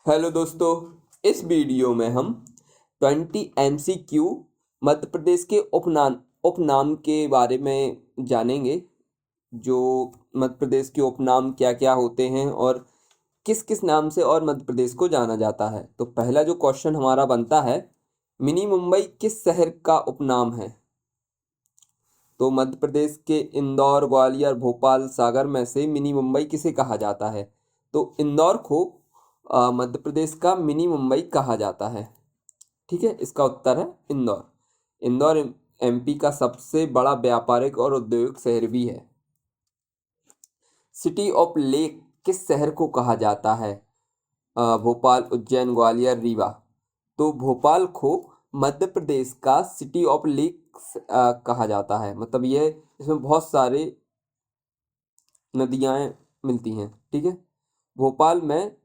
Hello दोस्तों, इस video में हम 20 MCQ मध्य प्रदेश के उपनाम के बारे में जानेंगे। जो मध्य प्रदेश के उपनाम क्या क्या होते हैं और किस किस नाम से और मध्य प्रदेश को जाना जाता है। तो पहला जो क्वेश्चन हमारा बनता है, मिनी मुंबई किस शहर का उपनाम है। तो मध्य प्रदेश के इंदौर, ग्वालियर, भोपाल, सागर में से मिनी मुंबई किसे कहा जाता है। तो इंदौर को मध्य प्रदेश का मिनी मुंबई कहा जाता है। ठीक है, इसका उत्तर है इंदौर। इंदौर एमपी का सबसे बड़ा व्यापारिक और औद्योगिक शहर भी है। सिटी ऑफ लेक किस शहर को कहा जाता है। भोपाल, उज्जैन, ग्वालियर, रीवा। तो भोपाल को मध्य प्रदेश का सिटी ऑफ लेक कहा जाता है। मतलब ये इसमें बहुत सारे नदियाँ मिलती हैं। ठीक है, भोपाल में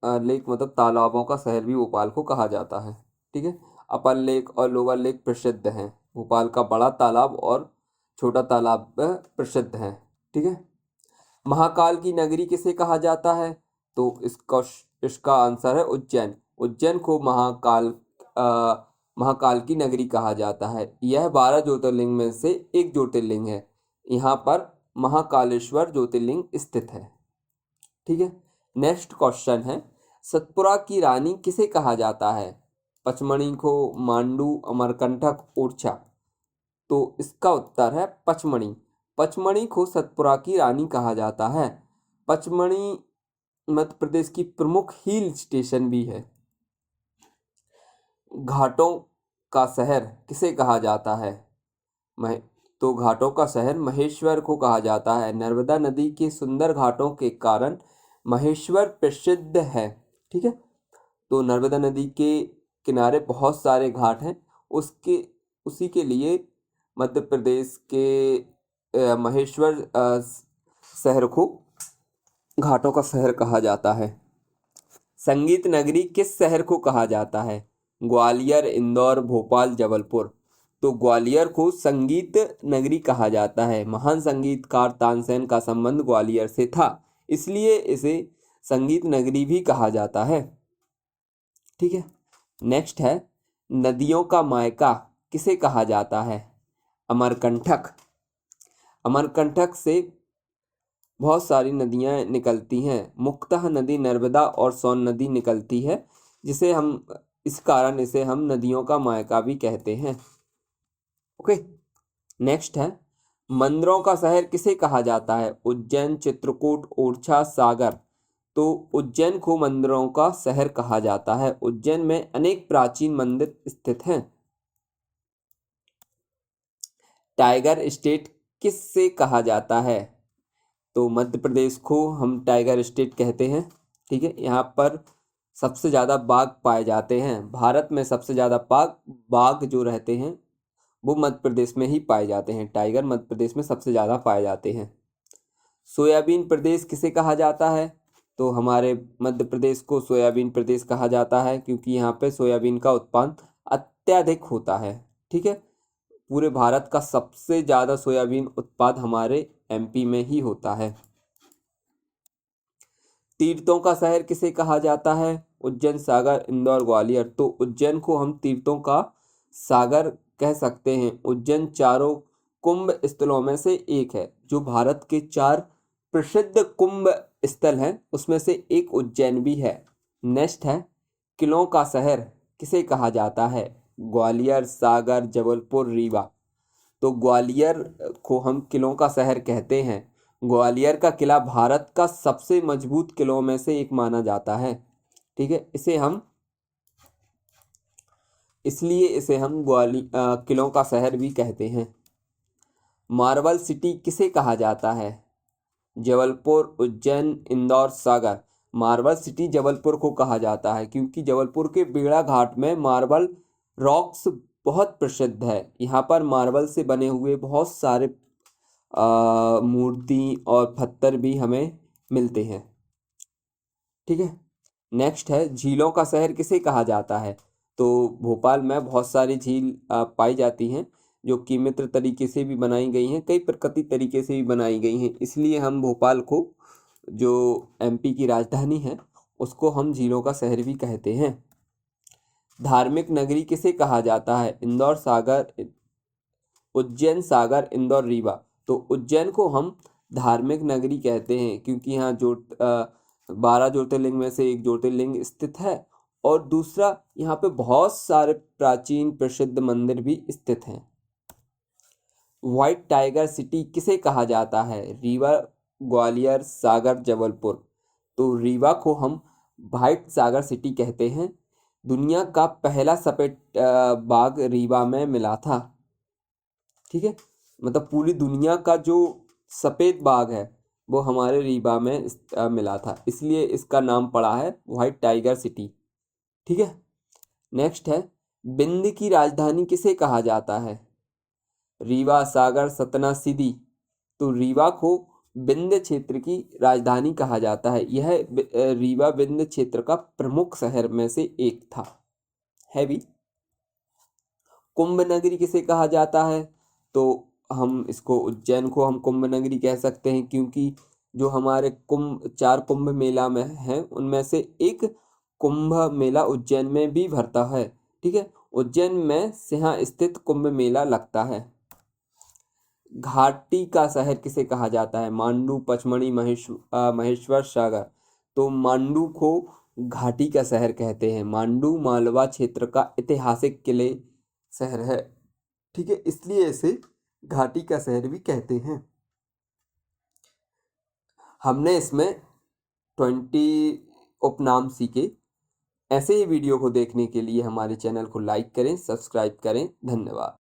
लेक मतलब तालाबों का शहर भी भोपाल को कहा जाता है। ठीक है, अपर लेक और लोअर लेक प्रसिद्ध हैं। भोपाल का बड़ा तालाब और छोटा तालाब प्रसिद्ध हैं। ठीक है, महाकाल की नगरी किसे कहा जाता है। तो इसका आंसर है उज्जैन। उज्जैन को महाकाल की नगरी कहा जाता है। यह 12 ज्योतिर्लिंग में से एक ज्योतिर्लिंग है। यहाँ पर महाकालेश्वर ज्योतिर्लिंग स्थित है। ठीक है, नेक्स्ट क्वेश्चन है, सतपुरा की रानी किसे कहा जाता है। पचमणी को, मांडू, अमरकंटक, ओरछा। तो इसका उत्तर है पचमणी। पचमणी को सतपुरा की रानी कहा जाता है। पचमणी मध्य प्रदेश की प्रमुख हिल स्टेशन भी है। घाटों का शहर किसे कहा जाता है। तो घाटों का शहर महेश्वर को कहा जाता है। नर्मदा नदी के सुंदर घाटों के कारण महेश्वर प्रसिद्ध है। ठीक है, तो नर्मदा नदी के किनारे बहुत सारे घाट हैं। उसी के लिए मध्य प्रदेश के महेश्वर शहर को घाटों का शहर कहा जाता है। संगीत नगरी किस शहर को कहा जाता है। ग्वालियर, इंदौर, भोपाल, जबलपुर। तो ग्वालियर को संगीत नगरी कहा जाता है। महान संगीतकार तानसेन का संबंध ग्वालियर से था, इसलिए इसे संगीत नगरी भी कहा जाता है। ठीक है, नेक्स्ट है, नदियों का मायका किसे कहा जाता है। अमरकंटक। अमरकंटक से बहुत सारी नदियां निकलती हैं। मुख्यतः नदी नर्मदा और सोन नदी निकलती है, इस कारण इसे हम नदियों का मायका भी कहते हैं। ओके, नेक्स्ट है, मंदिरों का शहर किसे कहा जाता है। उज्जैन, चित्रकूट, ओरछा, सागर। तो उज्जैन को मंदिरों का शहर कहा जाता है। उज्जैन में अनेक प्राचीन मंदिर स्थित हैं। टाइगर स्टेट किससे कहा जाता है। तो मध्य प्रदेश को हम टाइगर स्टेट कहते हैं। ठीक है, यहाँ पर सबसे ज़्यादा बाघ पाए जाते हैं। भारत में सबसे ज़्यादा बाघ जो रहते हैं वो मध्य प्रदेश में ही पाए जाते हैं। टाइगर मध्य प्रदेश में सबसे ज़्यादा पाए जाते हैं। सोयाबीन प्रदेश किसे कहा जाता है। तो हमारे मध्य प्रदेश को सोयाबीन प्रदेश कहा जाता है, क्योंकि यहाँ पे सोयाबीन का उत्पादन अत्यधिक होता है। ठीक है, पूरे भारत का सबसे ज़्यादा सोयाबीन उत्पाद हमारे एमपी में ही होता है। तीर्थों का शहर किसे कहा जाता है। उज्जैन, सागर, इंदौर, ग्वालियर। तो उज्जैन को हम तीर्थों का सागर कह सकते हैं। उज्जैन चारों कुंभ स्थलों में से एक है। जो भारत के 4 प्रसिद्ध कुंभ स्थल हैं उसमें से एक उज्जैन भी है। नेक्स्ट है, किलों का शहर किसे कहा जाता है। ग्वालियर, सागर, जबलपुर, रीवा। तो ग्वालियर को हम किलों का शहर कहते हैं। ग्वालियर का किला भारत का सबसे मजबूत किलों में से एक माना जाता है। ठीक है, इसलिए इसे हम किलों का शहर भी कहते हैं। मार्बल सिटी किसे कहा जाता है। जबलपुर, उज्जैन, इंदौर, सागर। मार्बल सिटी जबलपुर को कहा जाता है, क्योंकि जबलपुर के बेड़ा घाट में मार्बल रॉक्स बहुत प्रसिद्ध है। यहाँ पर मार्बल से बने हुए बहुत सारे मूर्ति और पत्थर भी हमें मिलते हैं। ठीक है, नेक्स्ट है, झीलों का शहर किसे कहा जाता है। तो भोपाल में बहुत सारी झील पाई जाती हैं, जो कि मित्र तरीके से भी बनाई गई हैं, कई प्रकृति तरीके से भी बनाई गई हैं। इसलिए हम भोपाल को, जो एमपी की राजधानी है, उसको हम झीलों का शहर भी कहते हैं। धार्मिक नगरी किसे कहा जाता है? इंदौर, सागर, उज्जैन, सागर, इंदौर, रीवा। तो उज्जैन को हम धार्मिक नगरी कहते हैं क्योंकि यहाँ 12 ज्योतिर्लिंग में से एक ज्योतिर्लिंग स्थित है और दूसरा यहाँ पे बहुत सारे प्राचीन प्रसिद्ध मंदिर भी स्थित हैं। व्हाइट टाइगर सिटी किसे कहा जाता है? रीवा, ग्वालियर, सागर, जबलपुर। तो रीवा को हम व्हाइट सागर सिटी कहते हैं। दुनिया का पहला सफेद बाघ रीवा में मिला था। ठीक है, मतलब पूरी दुनिया का जो सफेद बाघ है वो हमारे रीवा में मिला था, इसलिए इसका नाम पड़ा है व्हाइट टाइगर सिटी। ठीक है, नेक्स्ट है, विंध्य की राजधानी किसे कहा जाता है? रीवा, सागर, सतना, सीधी। तो रीवा को विंध्य क्षेत्र की राजधानी कहा जाता है। यह रीवा विंध्य क्षेत्र का प्रमुख शहर में से एक था, है भी। कुंभ नगरी किसे कहा जाता है? तो हम इसको उज्जैन को हम कुंभ नगरी कह सकते हैं क्योंकि जो हमारे चार कुंभ मेला में है उनमें से एक कुंभ मेला उज्जैन में भी भरता है। ठीक है, उज्जैन में सिंहा स्थित कुंभ मेला लगता है। घाटी का शहर किसे कहा जाता है? मांडू, पचमढ़ी, महेश्वर, सागर। तो मांडू को घाटी का शहर कहते हैं। मांडू मालवा क्षेत्र का ऐतिहासिक किले शहर है। ठीक है, इसलिए इसे घाटी का शहर भी कहते हैं। हमने इसमें 20 उपनाम सीखे। ऐसे ही वीडियो को देखने के लिए हमारे चैनल को लाइक करें, सब्सक्राइब करें। धन्यवाद।